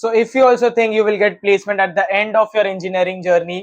So if you also think you will get placement at the end of your engineering journey,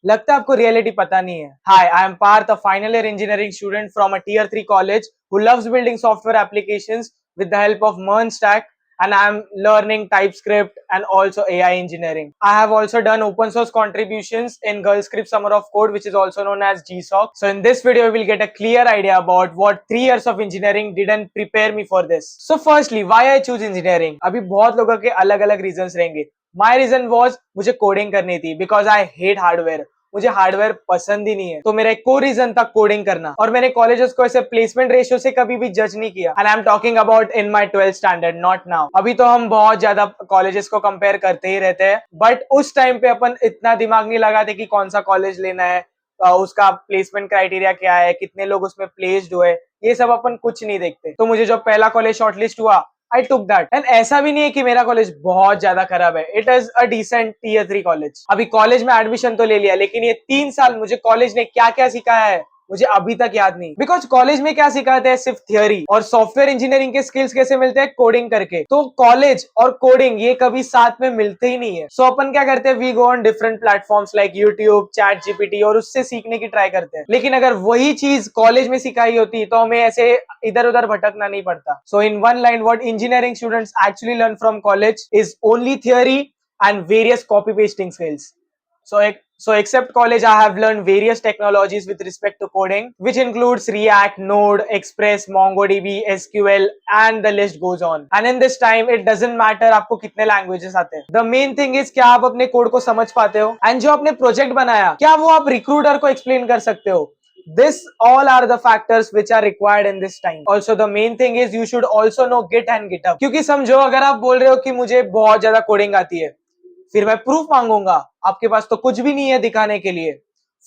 लगता है आपको reality पता नहीं है. Hi, I am Parth, a final year engineering student from a tier 3 college who loves building software applications with the help of MERN stack, and I am learning TypeScript and also AI engineering. I have also done open source contributions in Girl Script Summer of Code, which is also known as GSOC. So in this video, you will get a clear idea about what 3 years of engineering didn't prepare me for this. So firstly, why I choose engineering? अभी बहुत लोगों के अलग-अलग reasons रहेंगे. My reason was मुझे coding करनी थी because I hate hardware. मुझे हार्डवेयर पसंद ही नहीं है, तो मेरा एक को रीजन था कोडिंग करना. और मैंने कॉलेजेस को ऐसे प्लेसमेंट रेशियो से कभी भी जज नहीं किया. And I am talking about in my 12th standard, not now. अभी तो हम बहुत ज्यादा कॉलेजेस को कंपेयर करते ही रहते हैं, बट उस टाइम पे अपन इतना दिमाग नहीं लगाते कि कौन सा कॉलेज लेना है, उसका प्लेसमेंट क्राइटेरिया क्या है, कितने लोग उसमें प्लेस्ड हुए, ये सब अपन कुछ नहीं देखते. तो मुझे जो पहला कॉलेज शॉर्टलिस्ट हुआ, I took that. एंड ऐसा भी नहीं है कि मेरा कॉलेज बहुत ज्यादा खराब है. It is a decent tier 3 college. अभी कॉलेज में एडमिशन तो ले लिया, लेकिन ये 3 साल मुझे कॉलेज ने क्या क्या सिखाया है मुझे अभी तक याद नहीं. बिकॉज कॉलेज में क्या सिखाते हैं, सिर्फ थियोरी. और सॉफ्टवेयर इंजीनियरिंग के स्किल्स कैसे मिलते हैं, कोडिंग करके. तो कॉलेज और कोडिंग ये कभी साथ में मिलते ही नहीं है. सो अपन क्या करते हैं, we go on different platforms like YouTube, ChatGPT, और उससे सीखने की ट्राई करते हैं. लेकिन अगर वही चीज कॉलेज में सिखाई होती तो हमें ऐसे इधर उधर भटकना नहीं पड़ता. So in one line, what engineering students actually learn from college is only theory and various copy pasting skills. So except college, I have learned various technologies with respect to coding, which includes React, Node, Express, MongoDB, SQL, and the list goes on. And in this time, it doesn't matter आपको कितने languages आते हैं. The main thing is क्या आप अपने code को समझ पाते हो, and जो आपने प्रोजेक्ट बनाया क्या वो आप रिक्रूटर को एक्सप्लेन कर सकते हो. This all are the factors which are required in this time. Also the main thing is you should also know Git and GitHub. क्योंकि समझो अगर आप बोल रहे हो कि मुझे बहुत ज्यादा कोडिंग आती है, फिर मैं प्रूफ मांगूंगा, आपके पास तो कुछ भी नहीं है दिखाने के लिए.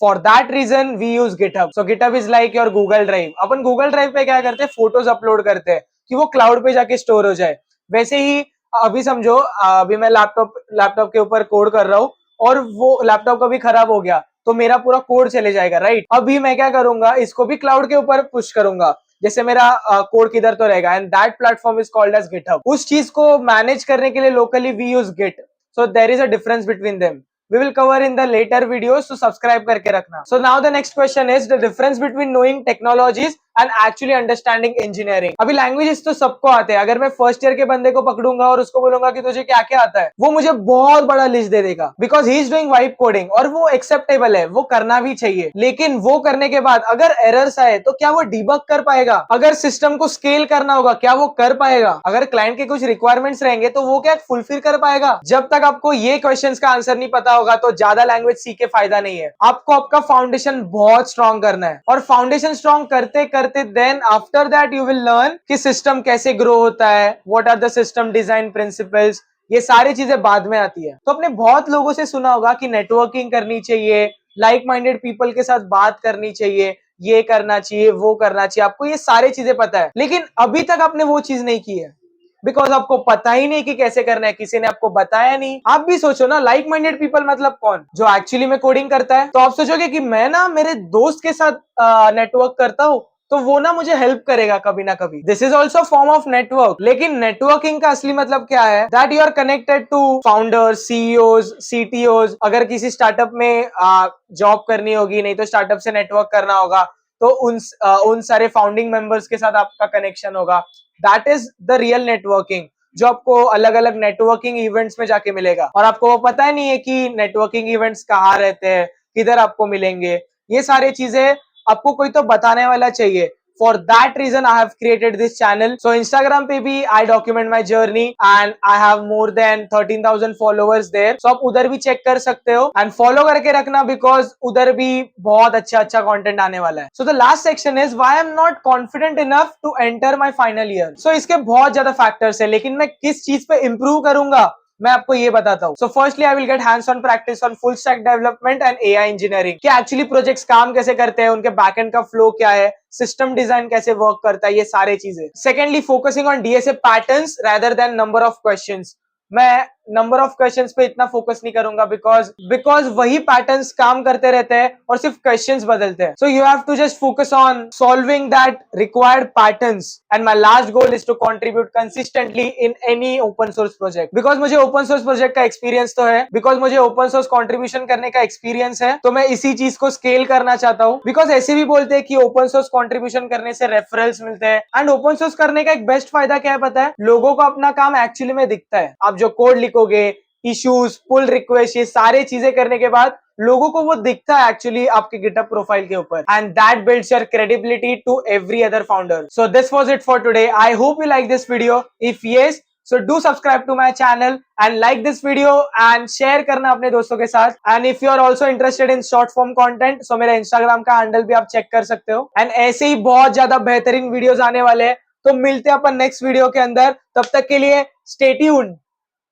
For that reason we use GitHub. So GitHub is like your Google Drive. अपन गूगल ड्राइव पे क्या करते हैं, फोटोज अपलोड करते हैं कि वो क्लाउड पे जाके स्टोर हो जाए. वैसे ही अभी समझो, अभी मैं लैपटॉप के ऊपर कोड कर रहा हूँ और वो लैपटॉप कभी खराब हो गया तो मेरा पूरा कोड चले जाएगा, राइट. अभी मैं क्या करूंगा, इसको भी क्लाउड के ऊपर पुश करूंगा, जैसे मेरा कोड किधर तो रहेगा. And that platform is called as GitHub. उस चीज को मैनेज करने के लिए locally we use Git. So there is a difference between them. We will cover in the later videos, so subscribe करके रखना. So now the next question is the difference between knowing technologies and actually understanding engineering. अभी languages तो सबको आते हैं. अगर मैं first year के बंदे को पकड़ूंगा और उसको बोलूंगा कि तुझे क्या क्या आता है, वो मुझे बहुत बड़ा लिस्ट दे देगा, because he is doing vibe coding. और वो एक्सेप्टेबल है, वो करना भी चाहिए. लेकिन वो करने के बाद अगर एरर्स आए तो क्या वो डिबग कर पाएगा? अगर सिस्टम को स्केल करना होगा क्या वो कर पाएगा? अगर क्लाइंट के कुछ रिक्वायरमेंट्स रहेंगे तो वो क्या फुलफिल कर पाएगा? जब तक आपको ये क्वेश्चंस का आंसर नहीं पता होगा तो ज्यादा लैंग्वेज सीख के फायदा नहीं है. आपको आपका फाउंडेशन बहुत स्ट्रॉन्ग करना है, और फाउंडेशन स्ट्रॉन्ग करते करते then after that you will learn कि सिस्टम कैसे ग्रो होता है, what are the system design principles. ये सारी चीजें बाद में आती है. तो आपने बहुत लोगों से सुना होगा कि नेटवर्किंग करनी चाहिए, लाइक माइंडेड पीपल के साथ बात करनी चाहिए, ये करना चाहिए, वो करना चाहिए. आपको ये सारी चीजें पता है, लेकिन अभी तक आपने वो चीज नहीं की है बिकॉज आपको पता ही नहीं कि कैसे करना है, किसी ने आपको बताया नहीं. आप भी सोचो ना, लाइक माइंडेड पीपल मतलब कौन? जो एक्चुअली में कोडिंग करता है. तो आप सोचोगे कि मैं ना मेरे दोस्त के साथ नेटवर्क करता हूँ तो वो ना मुझे हेल्प करेगा कभी ना कभी. This is also form of network. लेकिन नेटवर्किंग का असली मतलब क्या है? That you are connected to founders, CEOs, CTOs. अगर किसी स्टार्टअप में जॉब करनी होगी, नहीं तो स्टार्टअप से नेटवर्क करना होगा, तो उन सारे फाउंडिंग मेंबर्स के साथ आपका कनेक्शन होगा. That is the real networking, जो आपको अलग अलग नेटवर्किंग इवेंट्स में जाके मिलेगा. और आपको वो पता ही नहीं है कि नेटवर्किंग इवेंट्स कहाँ रहते हैं, किधर आपको मिलेंगे. ये सारी चीजें आपको कोई तो बताने वाला चाहिए. For that reason, I have created this channel. So Instagram पे भी I document my journey and I have more than 13,000 followers there. So आप उधर भी चेक कर सकते हो and follow करके रखना because उधर भी बहुत अच्छा content आने वाला है. So the last section is why I'm not confident enough to enter my final year. So इसके बहुत ज्यादा factors है, लेकिन मैं किस चीज पे improve करूंगा मैं आपको ये बताता हूँ. So firstly I will get hands on practice on full stack development and AI engineering. कि एक्चुअली प्रोजेक्ट्स काम कैसे करते हैं, उनके बैकएंड का फ्लो क्या है, सिस्टम डिजाइन कैसे वर्क करता है, ये सारे चीजें. Secondly focusing on DSA patterns rather than number of questions. मैं नंबर ऑफ क्वेश्चंस पे इतना फोकस नहीं करूंगा, बिकॉज वही पैटर्न्स काम करते रहते हैं और सिर्फ क्वेश्चंस बदलते हैं. So you have to just focus on solving that required patterns. And my last goal is to contribute consistently in any open source project. Because मुझे ओपन सोर्स प्रोजेक्ट का एक्सपीरियंस तो है, बिकॉज मुझे open source contribution करने का experience है, तो मैं इसी चीज को स्केल करना चाहता हूँ. बिकॉज ऐसे भी बोलते हैं कि ओपन सोर्स कंट्रीब्यूशन करने से रेफरल्स मिलते हैं. एंड ओपन सोर्स करने का एक बेस्ट फायदा क्या है पता है? लोगों को अपना काम एक्चुअली में दिखता है. आप जो कोड लिखोगे, इश्यूज, पुल रिक्वेस्ट, ये सारे चीजें करने के बाद लोगों को वो दिखता है एक्चुअली आपके गिटहब प्रोफाइल के ऊपर. And that builds your credibility to every other founder. So this was it for today. I hope you like this video. If yes, so do subscribe to my channel and like this video and share करना अपने दोस्तों के साथ. And if you are also interested in short form content, so मेरा Instagram का handle भी आप check कर सकते हो. And ऐसे ही बहुत ज्यादा बेहतरीन वीडियोस आने वाले हैं. तो मिलते हैं अपन नेक्स्ट वीडियो के अंदर. तब तक के लिए stay tuned.